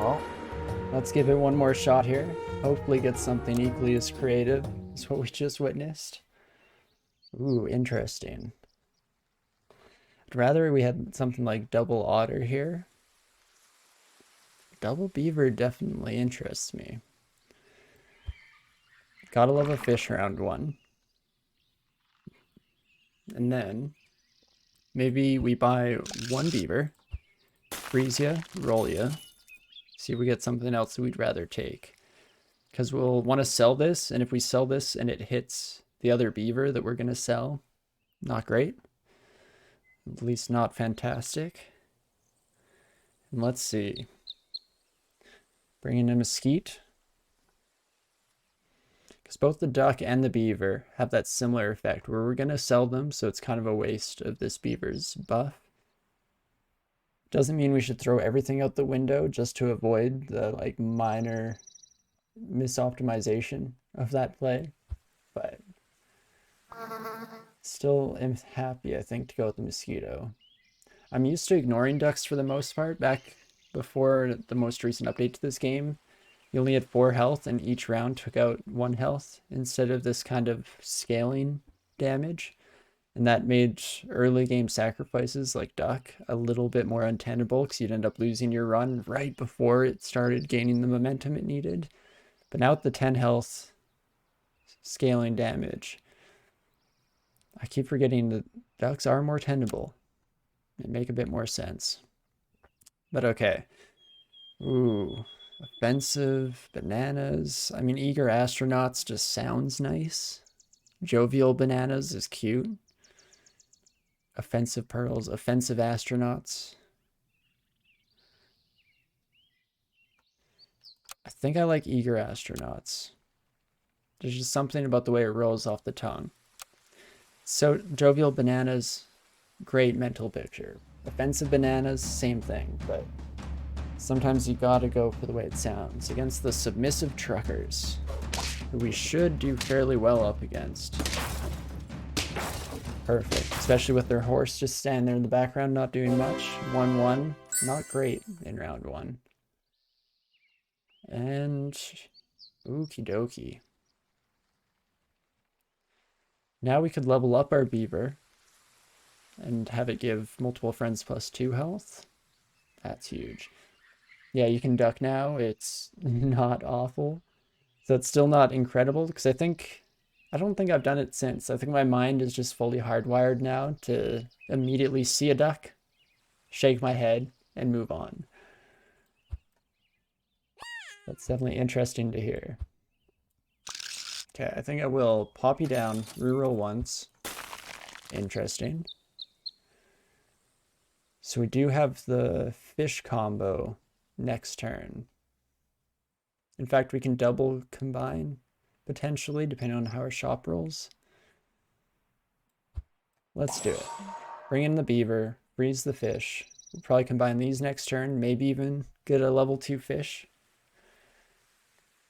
Well, let's give it one more shot here. Hopefully get something equally as creative as what we just witnessed. Ooh, interesting. I'd rather we had something like double otter here. Double beaver definitely interests me. Gotta love a fish round one. And then maybe we buy one beaver, freeze ya, roll ya, see if we get something else we'd rather take. Because we'll want to sell this, and if we sell this and it hits the other beaver that we're going to sell, not great. At least not fantastic. And let's see. Bring in a mesquite. Because both the duck and the beaver have that similar effect where we're going to sell them, so it's kind of a waste of this beaver's buff. Doesn't mean we should throw everything out the window just to avoid the like minor misoptimization of that play, but still am happy, I think, to go with the mosquito. I'm used to ignoring ducks for the most part. Back before the most recent update to this game, you only had 4 health and each round took out 1 health instead of this kind of scaling damage. And that made early game sacrifices like duck a little bit more untenable because you'd end up losing your run right before it started gaining the momentum it needed. But now with the 10 health scaling damage, I keep forgetting that ducks are more tenable. They make a bit more sense. But okay. Ooh, offensive bananas. I mean, eager astronauts just sounds nice. Jovial bananas is cute. Offensive pearls, offensive astronauts. I think I like eager astronauts. There's just something about the way it rolls off the tongue. So jovial bananas, great mental picture. Offensive bananas, same thing, but sometimes you gotta go for the way it sounds. Against the submissive truckers, who we should do fairly well up against. Perfect, especially with their horse just standing there in the background, not doing much. 1-1, not great in round 1. And okie dokie. Now we could level up our beaver and have it give multiple friends +2 health. That's huge. Yeah, you can duck now. It's not awful. So it's still not incredible because I don't think I've done it since. I think my mind is just fully hardwired now to immediately see a duck, shake my head, and move on. That's definitely interesting to hear. Okay, I think I will pop you down, reroll once. Interesting. So we do have the fish combo next turn. In fact, we can double combine, potentially, depending on how our shop rolls. Let's do it. Bring in the beaver, freeze the fish. We'll probably combine these next turn, maybe even get a level 2 fish.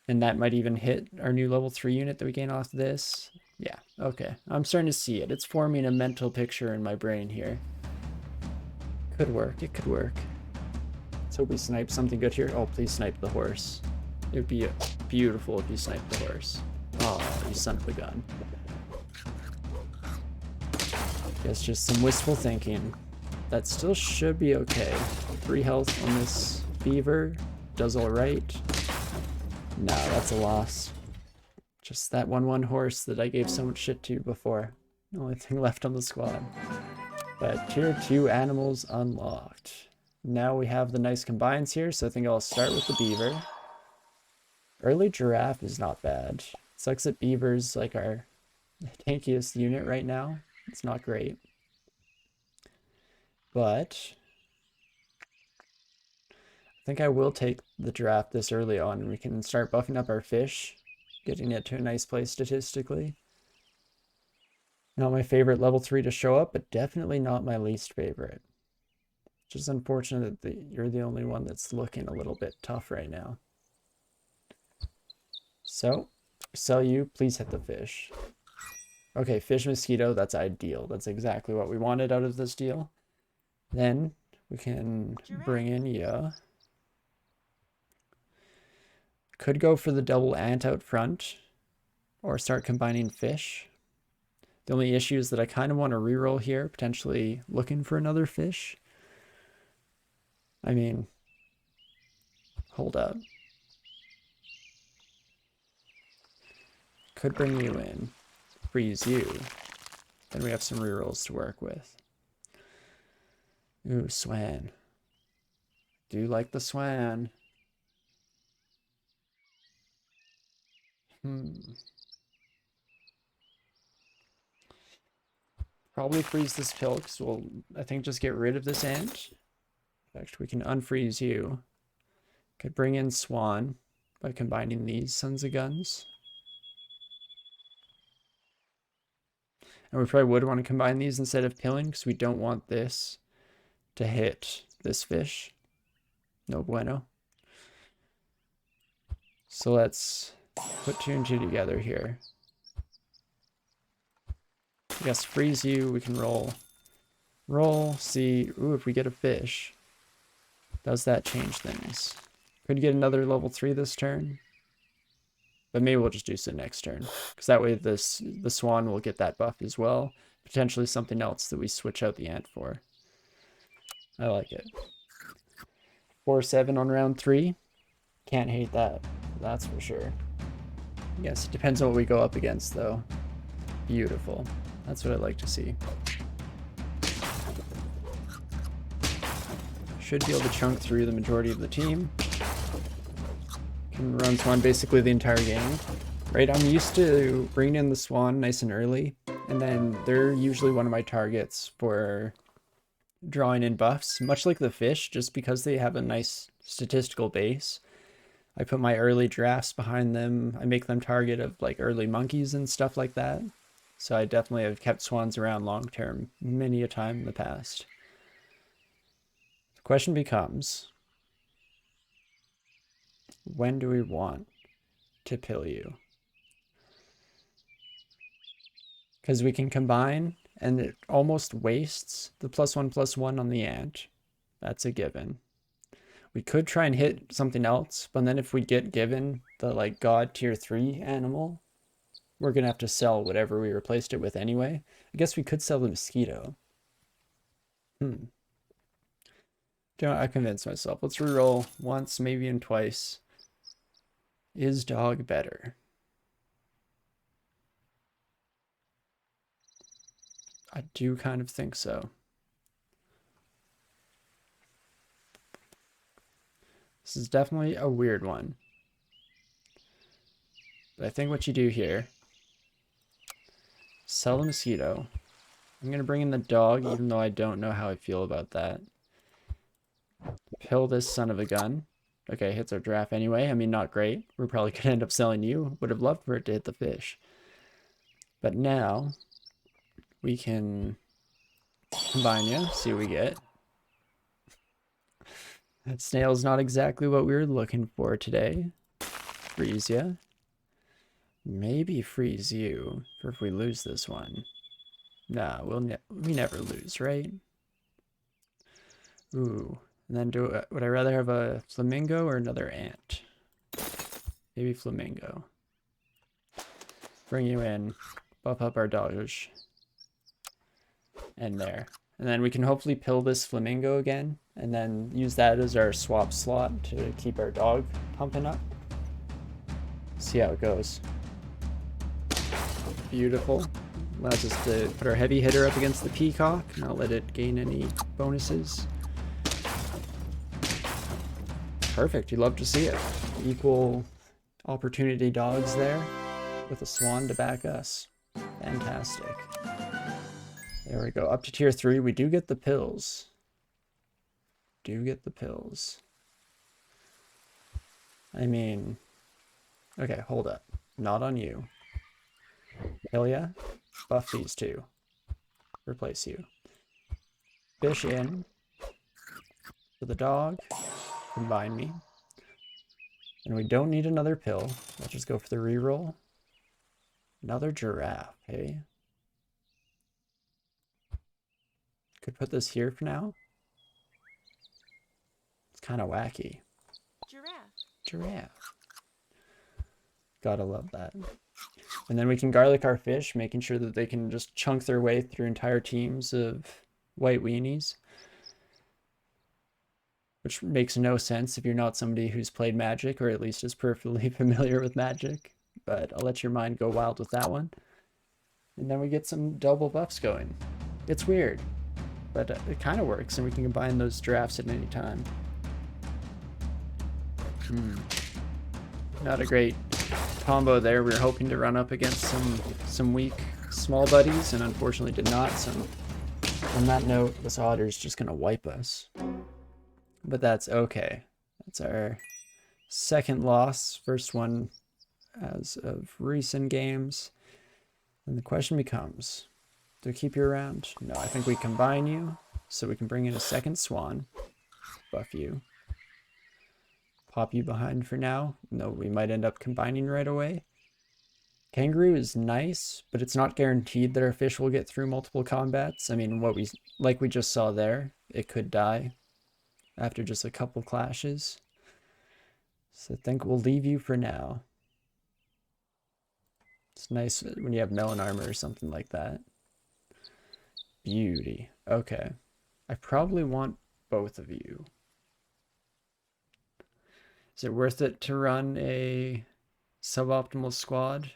And that might even hit our new level 3 unit that we gain off this. Yeah, okay. I'm starting to see it. It's forming a mental picture in my brain here. Could work, it could work. Let's hope we snipe something good here. Oh, please snipe the horse. It would be beautiful if you sniped the horse. Oh, you son of a gun. Guess just some wistful thinking. That still should be okay. 3 health on this beaver. Does alright. No, that's a loss. Just that 1-1 horse that I gave so much shit to before. The only thing left on the squad. But tier 2 animals unlocked. Now we have the nice combines here, so I think I'll start with the beaver. Early giraffe is not bad. Sucks that beaver's like our tankiest unit right now. It's not great. But I think I will take the giraffe this early on. We can start buffing up our fish, getting it to a nice place statistically. Not my favorite level 3 to show up, but definitely not my least favorite. Just unfortunate that you're the only one that's looking a little bit tough right now. So, sell you, please hit the fish. Okay, fish mosquito, that's ideal. That's exactly what we wanted out of this deal. Then we can bring in, yeah. Could go for the double ant out front or start combining fish. The only issue is that I kind of want to reroll here, potentially looking for another fish. I mean, hold up. Could bring you in, freeze you. Then we have some rerolls to work with. Ooh, Swan. Do like the Swan. Probably freeze this pill because we'll, I think, just get rid of this ant. In fact, we can unfreeze you. Could bring in Swan by combining these sons of guns. And we probably would want to combine these instead of pilling because we don't want this to hit this fish. No bueno. So let's put 2 and 2 together here. I guess freeze you, we can roll. Roll, see, ooh, if we get a fish. Does that change things? Could get another level 3 this turn. But maybe we'll just do so next turn. Because that way the Swan will get that buff as well. Potentially something else that we switch out the ant for. I like it. 4-7 on round 3. Can't hate that. That's for sure. Yes, it depends on what we go up against though. Beautiful. That's what I like to see. Should be able to chunk through the majority of the team. Can run Swan basically the entire game. Right, I'm used to bringing in the Swan nice and early, and then they're usually one of my targets for drawing in buffs, much like the fish, just because they have a nice statistical base. I put my early drafts behind them. I make them target of like early monkeys and stuff like that. So I definitely have kept Swans around long term many a time in the past. The question becomes, when do we want to pill you? Because we can combine and it almost wastes the +1/+1 on the ant. That's a given. We could try and hit something else, but then if we get given the like god tier 3 animal, we're gonna have to sell whatever we replaced it with anyway. I guess we could sell the mosquito. I convinced myself. Let's reroll once, maybe and twice. Is dog better? I do kind of think so. This is definitely a weird one. But I think what you do here, sell the mosquito. I'm going to bring in the dog, even though I don't know how I feel about that. Pill this son of a gun. Okay, hits our draft anyway. I mean, not great. We're probably going to end up selling you. Would have loved for it to hit the fish. But now, we can combine you, see what we get. That snail's not exactly what we were looking for today. Freeze you. Maybe freeze you for if we lose this one. Nah, we never lose, right? Ooh, and then would I rather have a flamingo or another ant? Maybe flamingo. Bring you in, buff up our dodge. And there. And then we can hopefully pill this flamingo again, and then use that as our swap slot to keep our dog pumping up. See how it goes. Beautiful. Allows us to put our heavy hitter up against the peacock, not let it gain any bonuses. Perfect, you love to see it. Equal opportunity dogs there with a Swan to back us. Fantastic. There we go, up to tier 3. We do get the pills. I mean, okay, hold up. Not on you. Hell yeah. Buff these two. Replace you. Fish in. For the dog. Combine me. And we don't need another pill. Let's just go for the reroll. Another giraffe, hey? Could put this here for now. It's kind of wacky. Giraffe. Gotta love that. And then we can garlic our fish, making sure that they can just chunk their way through entire teams of white weenies. Which makes no sense if you're not somebody who's played Magic, or at least is perfectly familiar with Magic. But I'll let your mind go wild with that one. And then we get some double buffs going. It's weird, but it kind of works, and we can combine those drafts at any time. Not a great combo there. We were hoping to run up against some weak small buddies, and unfortunately did not. So on that note, this otter is just gonna wipe us. But that's okay. That's our second loss, first one as of recent games. And the question becomes, do we keep you around? No, I think we combine you so we can bring in a second swan, buff you, pop you behind for now. No, we might end up combining right away. Kangaroo is nice, but it's not guaranteed that our fish will get through multiple combats. I mean, like we just saw there, it could die after just a couple clashes. So I think we'll leave you for now. It's nice when you have melon armor or something like that. Beauty. Okay. I probably want both of you. Is it worth it to run a suboptimal squad?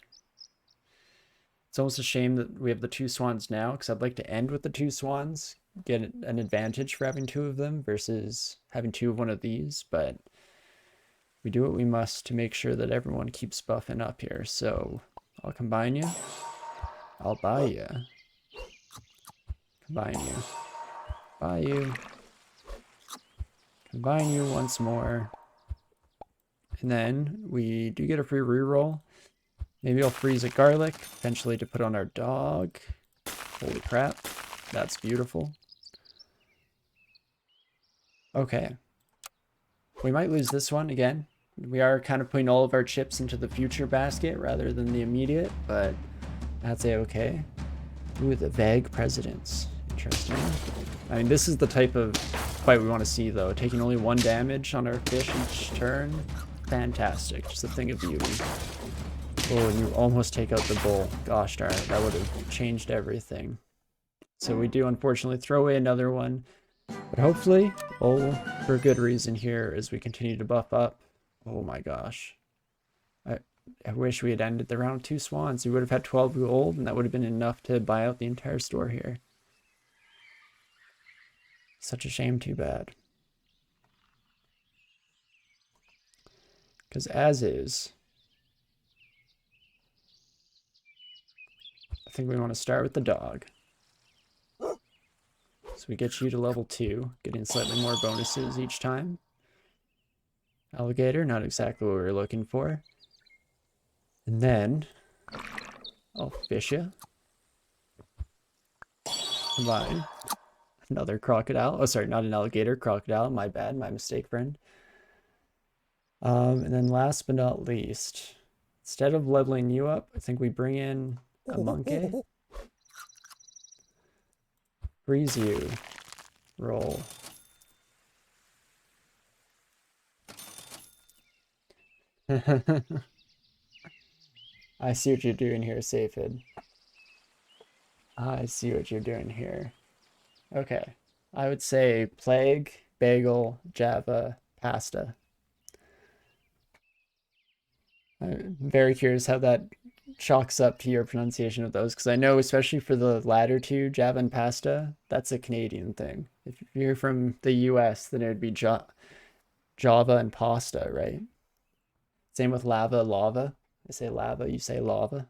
It's almost a shame that we have the two swans now, because I'd like to end with the two swans, get an advantage for having two of them versus having two of one of these, but we do what we must to make sure that everyone keeps buffing up here. So I'll combine you. I'll buy you. Combine you. Buy you. Combine you once more. And then we do get a free reroll. Maybe I'll freeze a garlic, eventually to put on our dog. Holy crap. That's beautiful. Okay. We might lose this one again. We are kind of putting all of our chips into the future basket rather than the immediate, but that's a-okay. Ooh, the vague presidents. Interesting. I mean, this is the type of fight we want to see, though. Taking only 1 damage on our fish each turn. Fantastic. Just a thing of beauty. Oh, and you almost take out the bull. Gosh darn it, that would have changed everything. So we do, unfortunately, throw away another one. But hopefully, all for good reason here as we continue to buff up. Oh my gosh. I wish we had ended the round with 2 swans. We would have had 12 gold, and that would have been enough to buy out the entire store here. Such a shame, too bad. Because as is, I think we want to start with the dog. So we get you to level 2, getting slightly more bonuses each time. Alligator, not exactly what we were looking for. And then I'll fish you. Combine. Another crocodile. Oh, sorry, not an alligator, crocodile. My bad, my mistake, friend. And then last but not least, instead of leveling you up, I think we bring in a monkey. Freeze you. Roll. I see what you're doing here, Safid. I see what you're doing here. Okay. I would say plague, bagel, java, pasta. I'm very curious how that chalks up to your pronunciation of those, because I know, especially for the latter two, java and pasta, that's a Canadian thing. If you're from the US, then it would be Java and pasta, right? Same with lava, lava. I say lava, you say lava.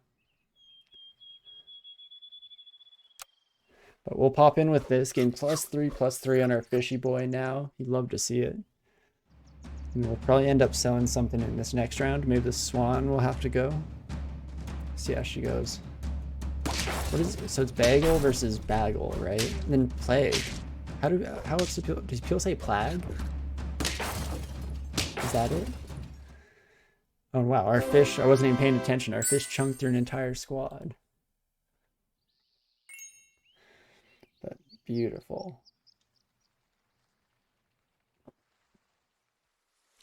But we'll pop in with this, gain +3/+3 on our fishy boy now. You'd love to see it. And we'll probably end up selling something in this next round. Maybe the swan will have to go. See how she goes. What is it? So it's bagel versus bagel, right? And then plague. How else do people say plague? Is that it? Oh wow, our fish, I wasn't even paying attention. Our fish chunked through an entire squad. But beautiful.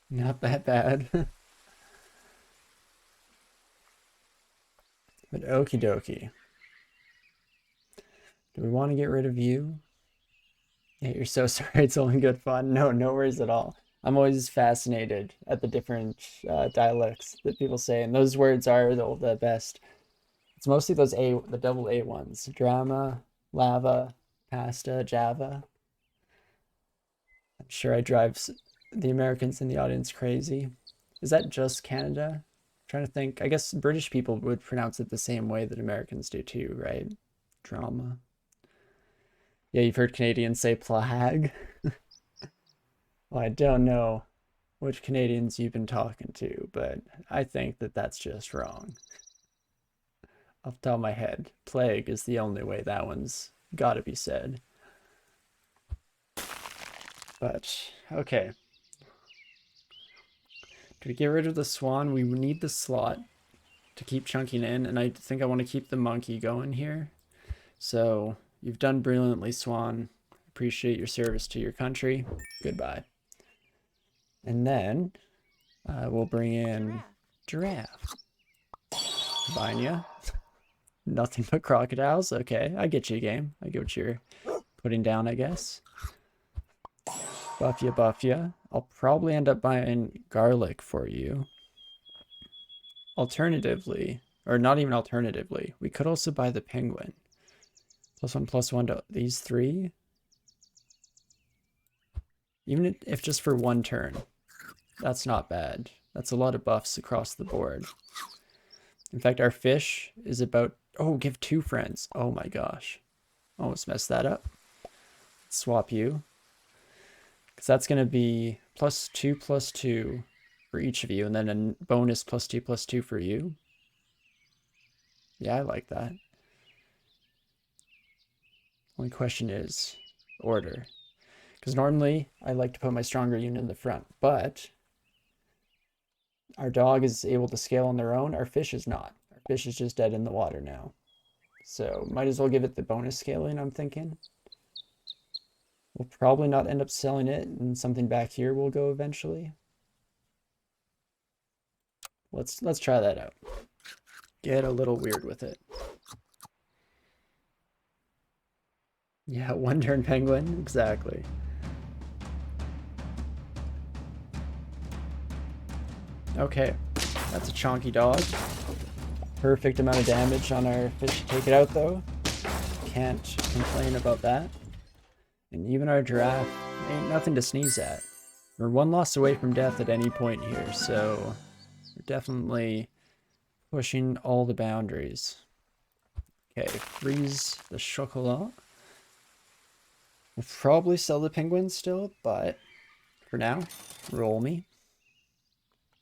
Not that bad. But okie dokie. Do we want to get rid of you? Yeah, you're so sorry. It's only good fun. No, no worries at all. I'm always fascinated at the different dialects that people say, and those words are the best. It's mostly the double A ones. Drama, lava, pasta, Java. I'm sure I drive the Americans in the audience crazy. Is that just Canada? I'm trying to think. I guess British people would pronounce it the same way that Americans do too, right? Drama. Yeah, you've heard Canadians say plag. Well, I don't know which Canadians you've been talking to, but I think that that's just wrong. Off the top of my head, plague is the only way that one's gotta be said. But, okay. To get rid of the swan, we need the slot to keep chunking in, and I think I want to keep the monkey going here. So, you've done brilliantly, Swan. Appreciate your service to your country. Goodbye. And then we'll bring in giraffe. Buying ya. Nothing but crocodiles. Okay, I get you, game. I get what you're putting down, I guess. Buff ya, buff ya. I'll probably end up buying garlic for you. Alternatively, or not even alternatively, we could also buy the penguin. +1, +1 to these three. Even if just for one turn, that's not bad. That's a lot of buffs across the board. In fact, our fish is about... Oh, give 2 friends. Oh my gosh. Almost messed that up. Swap you. Because that's going to be +2, +2 for each of you. And then a bonus +2, +2 for you. Yeah, I like that. Only question is order. Because normally I like to put my stronger unit in the front. But our dog is able to scale on their own. Our fish is not. Our fish is just dead in the water now. So might as well give it the bonus scaling, I'm thinking. We'll probably not end up selling it, and something back here will go eventually. Let's try that out. Get a little weird with it. Yeah, 1 turn penguin, exactly. Okay, that's a chonky dog. Perfect amount of damage on our fish to take it out though. Can't complain about that. And even our giraffe ain't nothing to sneeze at. We're 1 loss away from death at any point here, so we're definitely pushing all the boundaries. Okay, freeze the chocolat. We'll probably sell the penguins still, but for now, roll me.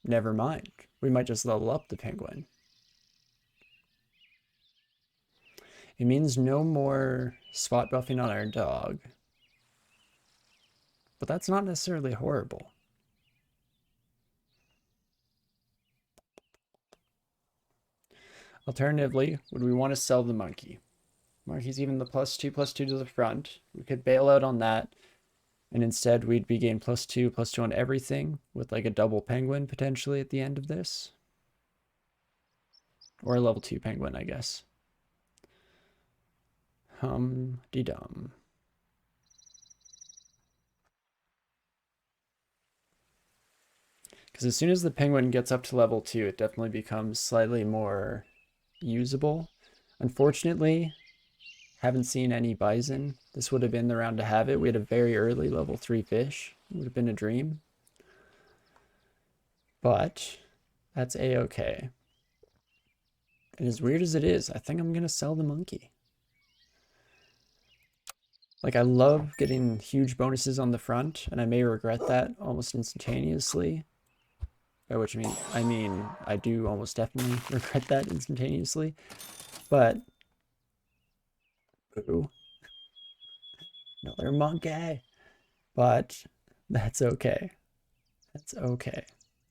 Never mind. We might just level up the penguin. It means no more spot buffing on our dog. But that's not necessarily horrible. Alternatively, would we want to sell the monkey? Monkey's even the +2, +2 to the front. We could bail out on that. And instead we'd be gain +2, +2 on everything with like a double penguin potentially at the end of this. Or a level 2 penguin, I guess. Hum-de-dum. Because as soon as the penguin gets up to level 2, it definitely becomes slightly more usable. Unfortunately, haven't seen any bison. This would have been the round to have it. We had a very early level 3 fish. It would have been a dream. But that's a-okay. And as weird as it is, I think I'm going to sell the monkey. Like, I love getting huge bonuses on the front, and I may regret that almost instantaneously. By which I mean I do almost definitely regret that instantaneously. But, ooh, another monkey. But that's okay. That's okay.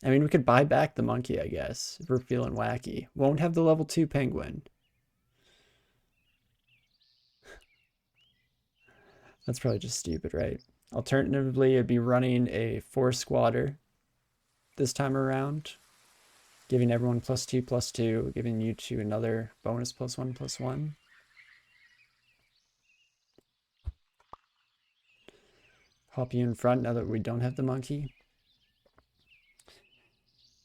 I mean, we could buy back the monkey, I guess, if we're feeling wacky. Won't have the level 2 penguin. That's probably just stupid, right? Alternatively, it'd be running a 4 squatter this time around. Giving everyone +2/+2, giving you two another bonus +1/+1. Hop you in front now that we don't have the monkey.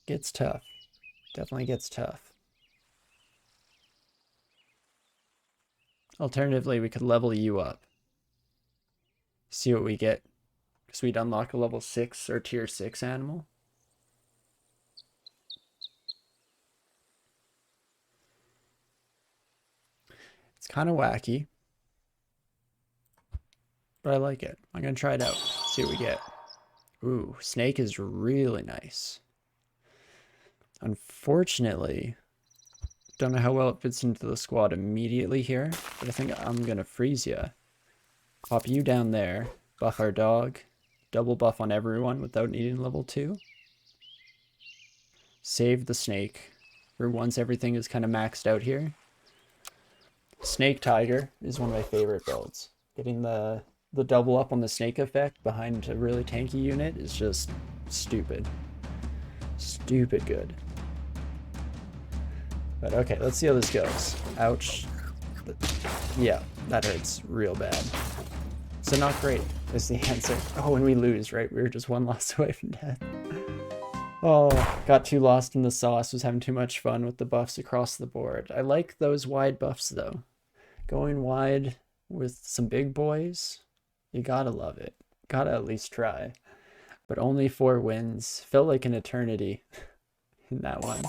Gets tough. Definitely gets tough. Alternatively, we could level you up. See what we get. Because we'd unlock a level 6 or tier 6 animal. It's kind of wacky. But I like it. I'm going to try it out. See what we get. Ooh, snake is really nice. Unfortunately, don't know how well it fits into the squad immediately here, but I think I'm going to freeze you. Pop you down there, buff our dog, double buff on everyone without needing level 2. Save the snake for once everything is kind of maxed out here. Snake Tiger is one of my favorite builds. Getting the double up on the snake effect behind a really tanky unit is just stupid. Stupid good. But okay, let's see how this goes. Ouch. Yeah, that hurts real bad. So not great is the answer. Oh, and we lose, right? We were just one loss away from death. Oh, got too lost in the sauce, was having too much fun with the buffs across the board. I like those wide buffs though. Going wide with some big boys, you gotta love it. Gotta at least try. But only 4 wins. Felt like an eternity in that one.